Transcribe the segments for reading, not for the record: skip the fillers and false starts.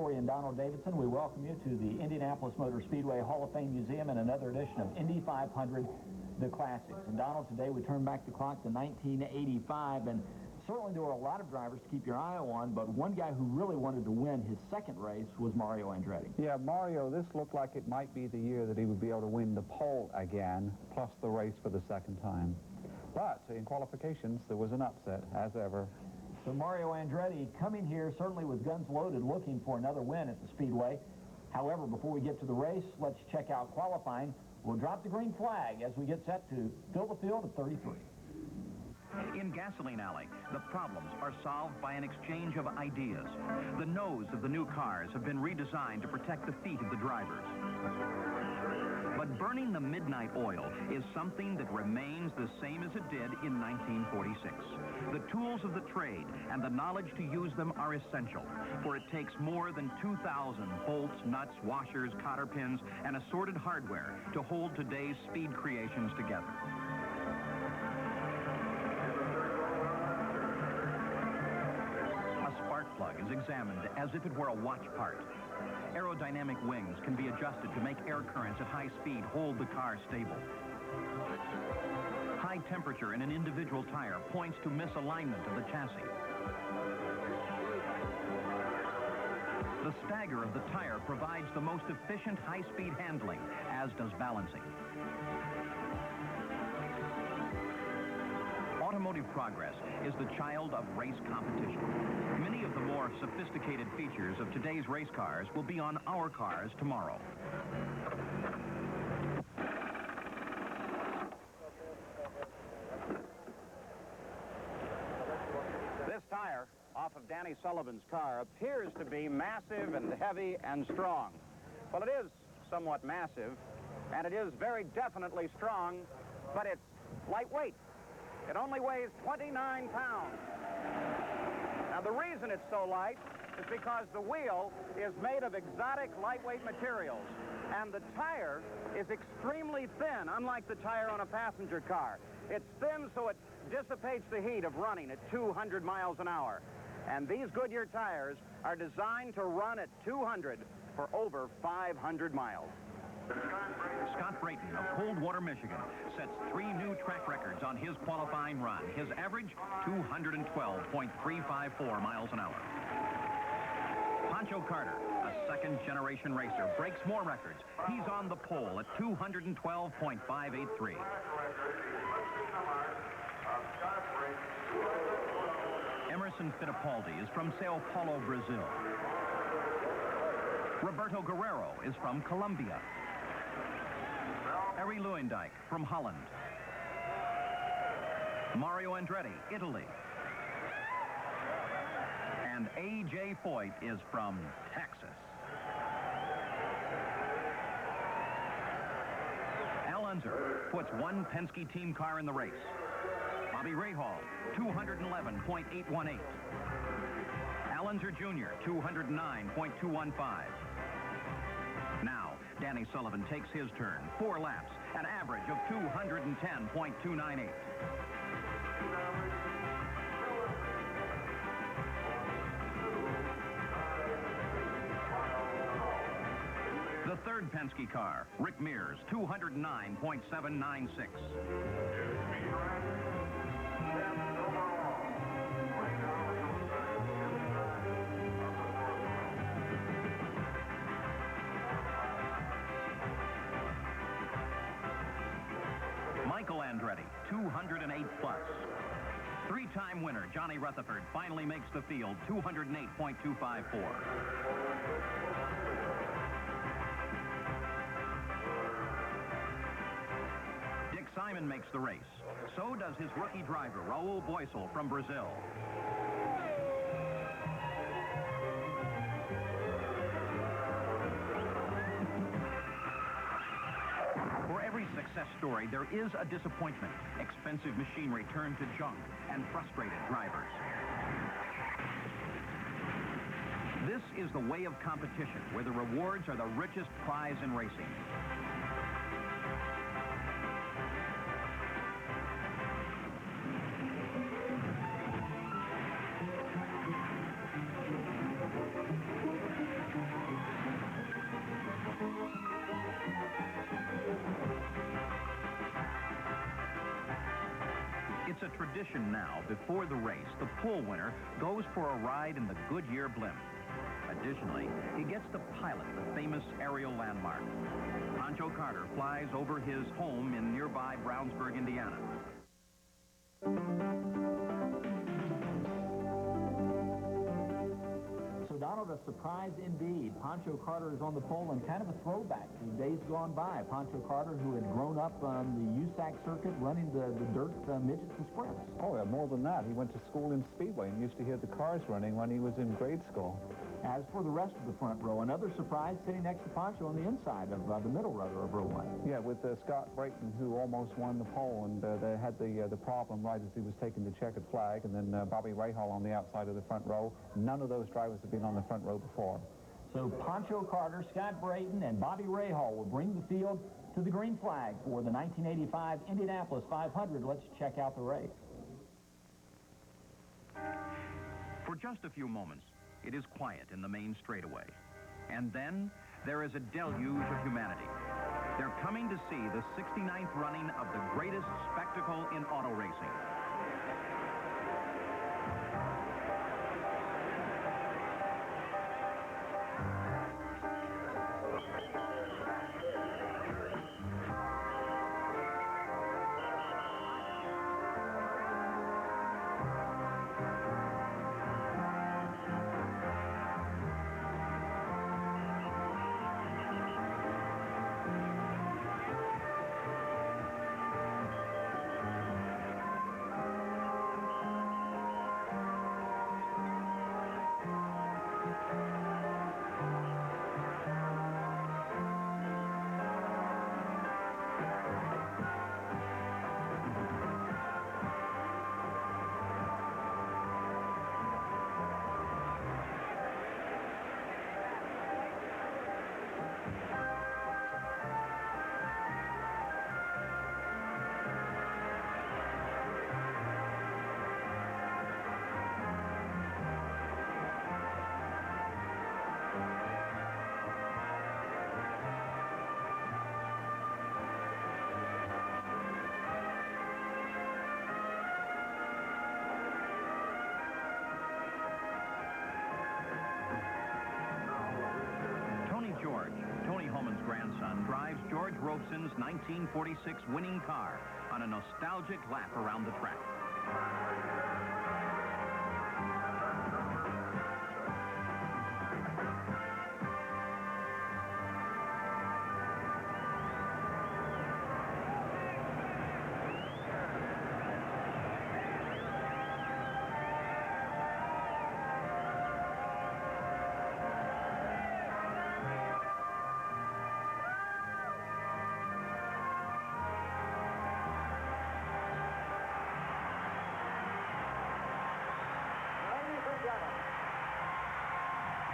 Tori and Donald Davidson. We welcome you to the Indianapolis Motor Speedway Hall of Fame Museum and another edition of Indy 500, the Classics. And Donald, today we turn back the clock to 1985, and certainly there were a lot of drivers to keep your eye on, but one guy who really wanted to win his second race was Mario Andretti. Yeah, Mario, this looked like it might be the year that he would be able to win the pole again, plus the race for the second time. But in qualifications, there was an upset, as ever. So Mario Andretti coming here certainly with guns loaded, looking for another win at the Speedway. However, before we get to the race, let's check out qualifying. We'll drop the green flag as we get set to fill the field at 33. In Gasoline Alley, the problems are solved by an exchange of ideas. The nose of the new cars have been redesigned to protect the feet of the drivers. But burning the midnight oil is something that remains the same as it did in 1946. The tools of the trade and the knowledge to use them are essential, for it takes more than 2,000 bolts, nuts, washers, cotter pins, and assorted hardware to hold today's speed creations together. A spark plug is examined as if it were a watch part. Aerodynamic wings can be adjusted to make air currents at high speed hold the car stable. High temperature in an individual tire points to misalignment of the chassis. The stagger of the tire provides the most efficient high-speed handling, as does balancing. Automotive progress is the child of race competition. Many of the more sophisticated features of today's race cars will be on our cars tomorrow. This tire off of Danny Sullivan's car appears to be massive and heavy and strong. Well, it is somewhat massive, and it is very definitely strong, but it's lightweight. It only weighs 29 pounds. Now, the reason it's so light is because the wheel is made of exotic lightweight materials, and the tire is extremely thin, unlike the tire on a passenger car. It's thin so it dissipates the heat of running at 200 miles an hour. And these Goodyear tires are designed to run at 200 for over 500 miles. Scott Brayton of Coldwater, Michigan, sets 3 new track records on his qualifying run. His average, 212.354 miles an hour. Pancho Carter, a second-generation racer, breaks more records. He's on the pole at 212.583. Emerson Fittipaldi is from Sao Paulo, Brazil. Roberto Guerrero is from Colombia. Arie Luijendijk from Holland. Mario Andretti, Italy. And A.J. Foyt is from Texas. Al Unser puts one Penske team car in the race. Bobby Rahal, 211.818. Al Unser Jr., 209.215. Now, Danny Sullivan takes his turn. 4 laps, an average of 210.298. The third Penske car, Rick Mears, 209.796. Michael Andretti, 208 plus. 3-time winner Johnny Rutherford finally makes the field, 208.254. Dick Simon makes the race. So does his rookie driver, Raul Boesel from Brazil. For every success story, there is a disappointment. Expensive machinery turned to junk and frustrated drivers. This is the way of competition, where the rewards are the richest prize in racing. a tradition now. Before the race, the pool winner goes for a ride in the Goodyear blimp. Additionally, he gets to pilot the famous aerial landmark. Pancho Carter flies over his home in nearby Brownsburg, Indiana. So, Donald, a surprise indeed. Pancho Carter is on the pole and kind of a throwback to days gone by. Pancho Carter, who had grown up on the USAC circuit running the dirt midgets and sprints. Oh, yeah, more than that. He went to school in Speedway and used to hear the cars running when he was in grade school. As for the rest of the front row, another surprise sitting next to Pancho on the inside of the middle row of row one. Yeah, with Scott Brayton, who almost won the pole, and they had the problem right as he was taking the checkered flag, and then Bobby Rahal on the outside of the front row. None of those drivers have been on the front row before. So Pancho Carter, Scott Brayton, and Bobby Rahal will bring the field to the green flag for the 1985 Indianapolis 500. Let's check out the race. For just a few moments, it is quiet in the main straightaway. And then there is a deluge of humanity. They're coming to see the 69th running of the greatest spectacle in auto racing. Tony Homan's grandson, drives George Robeson's 1946 winning car on a nostalgic lap around the track.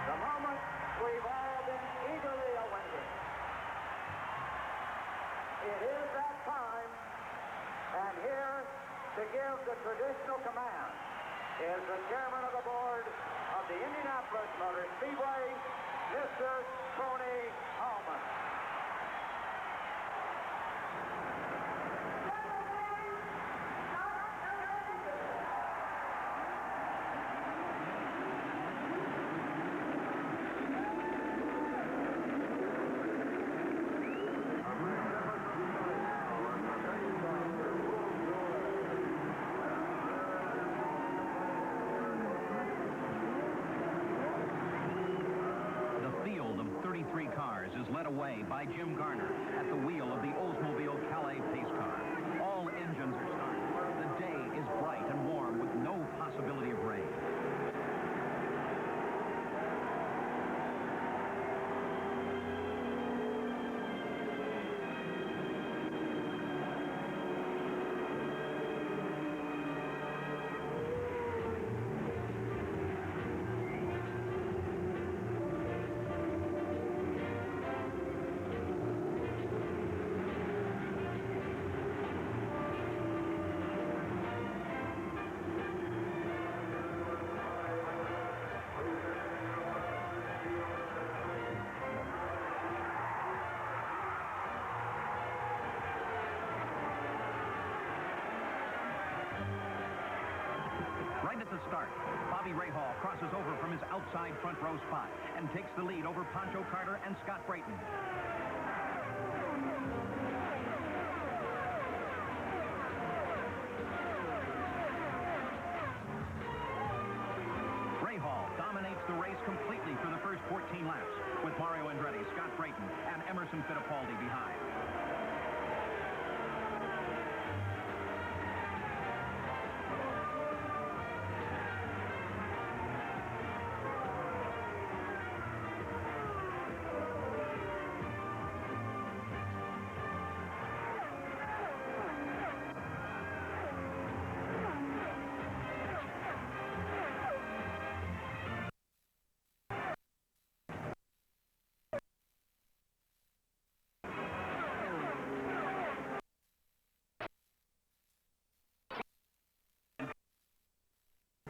The moment we've all been eagerly awaiting. It is that time, and here to give the traditional command is the chairman of the board of the Indianapolis Motor Speedway, Mr. Tony Homan. Cars is led away by Jim Garner at the wheel of the Oldsmobile Calais pace car. All engines are started. The day is bright and warm with no possibility of rain. the start. Bobby Rahal crosses over from his outside front row spot and takes the lead over Pancho Carter and Scott Brayton. Rahal dominates the race completely for the first 14 laps, with Mario Andretti, Scott Brayton, and Emerson Fittipaldi behind.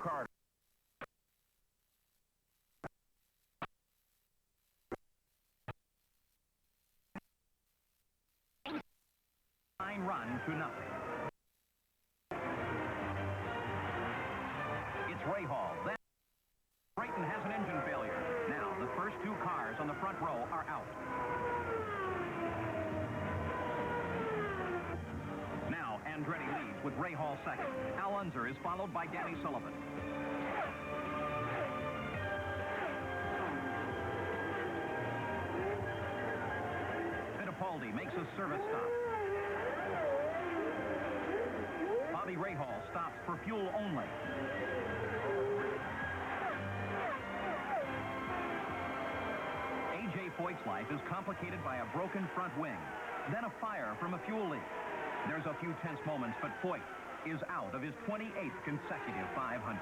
Carter. Run to nothing. It's Rahal. Then Brayton has an engine failure. Now the first two cars on the front row are out. Now Andretti leads with Rahal second. Al Unser is followed by Danny Sullivan. Fittipaldi makes a service stop. Bobby Rahal stops for fuel only. A.J. Foyt's life is complicated by a broken front wing, then a fire from a fuel leak. There's a few tense moments, but Foyt is out of his 28th consecutive 500.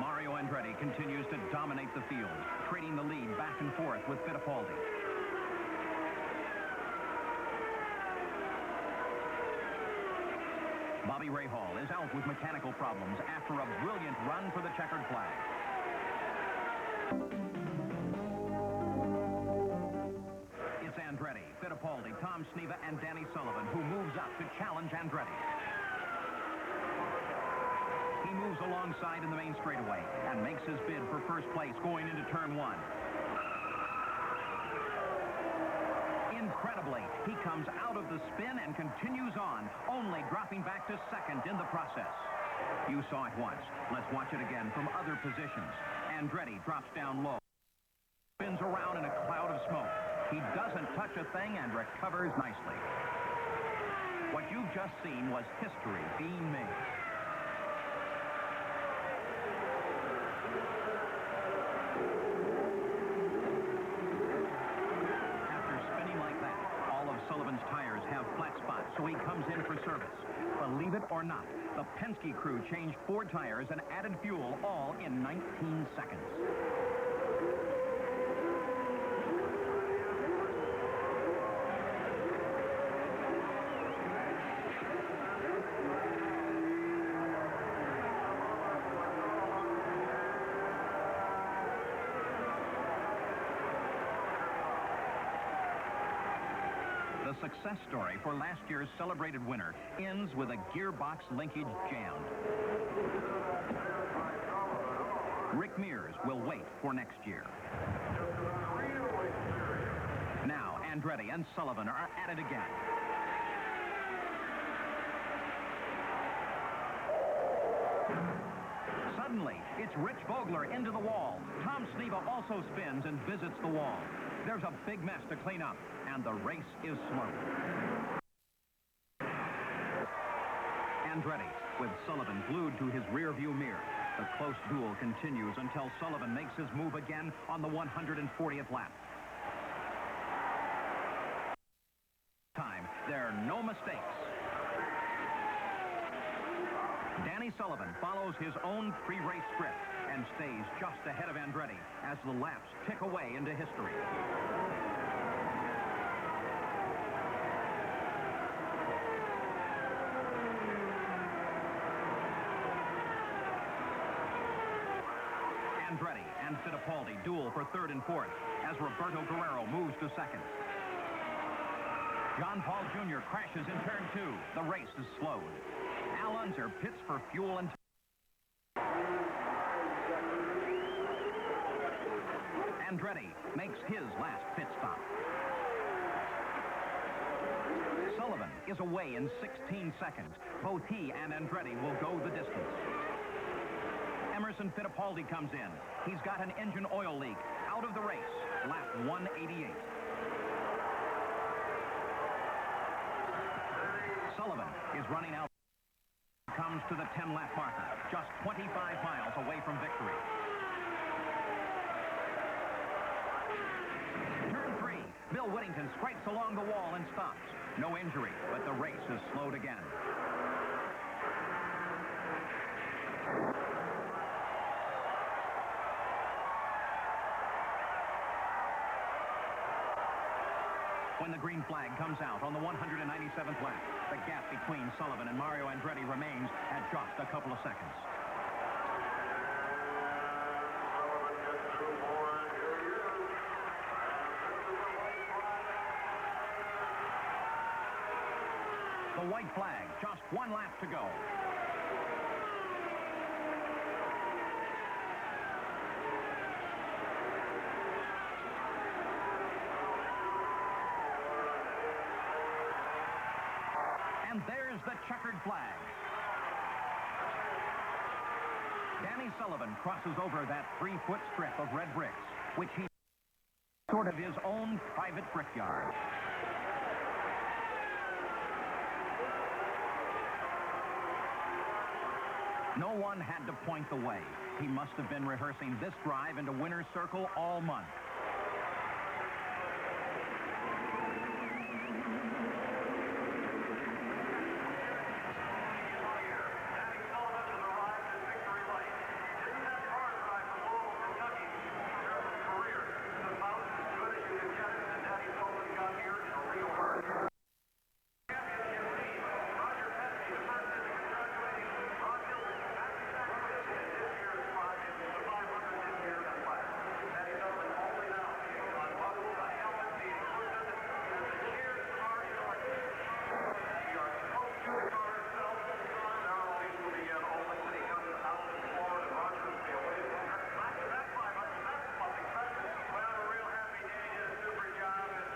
Mario Andretti continues to dominate the field, trading the lead back and forth with Fittipaldi. Bobby Rahal is out with mechanical problems after a brilliant run for the checkered flag. It's Andretti, Fittipaldi, Tom Sneva, and Danny Sullivan who moves up to challenge Andretti. He moves alongside in the main straightaway and makes his bid for first place going into turn one. Incredibly, he comes out of the spin and continues on, only dropping back to second in the process. You saw it once. Let's watch it again from other positions. Andretti drops down low, spins around in a cloud of smoke. He doesn't touch a thing and recovers nicely. What you've just seen was history being made. Sullivan's tires have flat spots, so he comes in for service. Believe it or not, the Penske crew changed 4 tires and added fuel all in 19 seconds. The success story for last year's celebrated winner ends with a gearbox linkage jammed. Rick Mears will wait for next year. Now, Andretti and Sullivan are at it again. Suddenly, it's Rich Vogler into the wall. Tom Sneva also spins and visits the wall. There's a big mess to clean up, and the race is slow. Andretti, with Sullivan glued to his rearview mirror. The close duel continues until Sullivan makes his move again on the 140th lap. Time, there are no mistakes. Danny Sullivan follows his own pre-race script and stays just ahead of Andretti as the laps tick away into history. Andretti and Fittipaldi duel for third and fourth as Roberto Guerrero moves to second. John Paul Jr. crashes in turn 2. The race is slowed. Al Unser pits for fuel and... Andretti makes his last pit stop. Sullivan is away in 16 seconds. Both he and Andretti will go the distance. Emerson Fittipaldi comes in. He's got an engine oil leak. Out of the race. Lap 188. Sullivan is running out. Comes to the 10-lap marker. Just 25 miles away from victory. Turn 3. Bill Whittington scrapes along the wall and stops. No injury, but the race is slowed again. When the green flag comes out on the 197th lap, the gap between Sullivan and Mario Andretti remains at just a couple of seconds. The white flag, just one lap to go. And there's the checkered flag. Danny Sullivan crosses over that 3-foot strip of red bricks, which he sort of his own private brickyard. No one had to point the way. He must have been rehearsing this drive into winner's circle all month.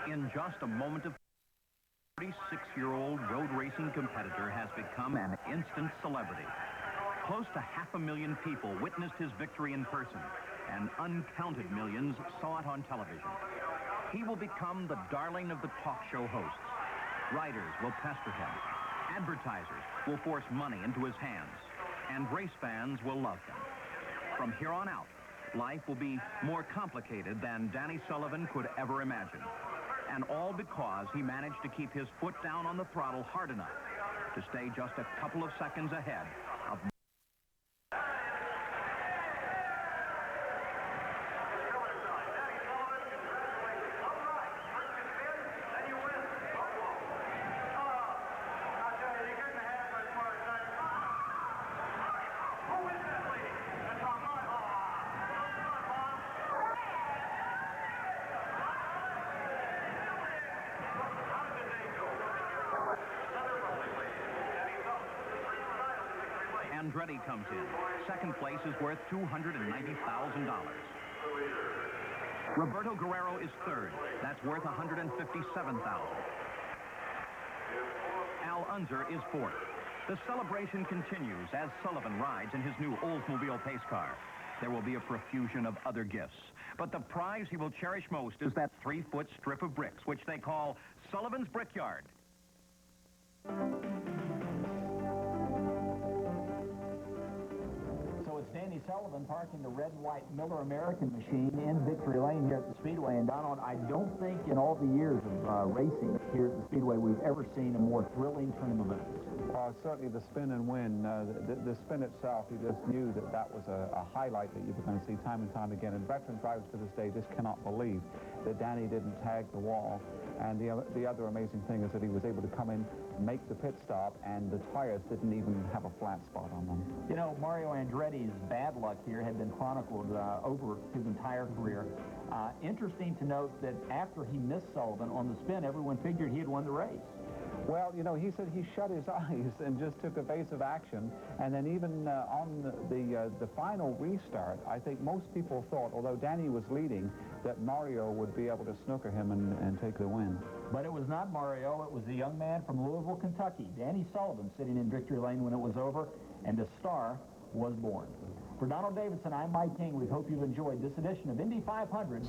In just a moment of 36-year-old road racing competitor has become an instant celebrity. Close to 500,000 people witnessed his victory in person, and uncounted millions saw it on television. He will become the darling of the talk show hosts. Writers will pester him. Advertisers will force money into his hands. And race fans will love him. From here on out, life will be more complicated than Danny Sullivan could ever imagine. And all because he managed to keep his foot down on the throttle hard enough to stay just a couple of seconds ahead of... Andretti comes in. Second place is worth $290,000. Roberto Guerrero is third. That's worth $157,000. Al Unser is fourth. The celebration continues as Sullivan rides in his new Oldsmobile pace car. There will be a profusion of other gifts, but the prize he will cherish most is that 3-foot strip of bricks, which they call Sullivan's Brickyard. Danny Sullivan parking the red and white Miller American machine in Victory Lane here at the Speedway. And Donald, I don't think in all the years of racing here at the Speedway we've ever seen a more thrilling turn of events. Certainly the spin and win, the spin itself, you just knew that that was a highlight that you were going to see time and time again. And veteran drivers to this day just cannot believe that Danny didn't tag the wall And the other amazing thing is that he was able to come in, make the pit stop, and the tires didn't even have a flat spot on them. You know, Mario Andretti's bad luck here had been chronicled over his entire career. Interesting to note that after he missed Sullivan on the spin, everyone figured he had won the race. Well, you know, he said he shut his eyes and just took evasive action, and then even on the final restart, I think most people thought, although Danny was leading, that Mario would be able to snooker him and take the win. But it was not Mario, it was the young man from Louisville, Kentucky, Danny Sullivan, sitting in victory lane when it was over, and a star was born. For Donald Davidson, I'm Mike King. We hope you've enjoyed this edition of Indy 500.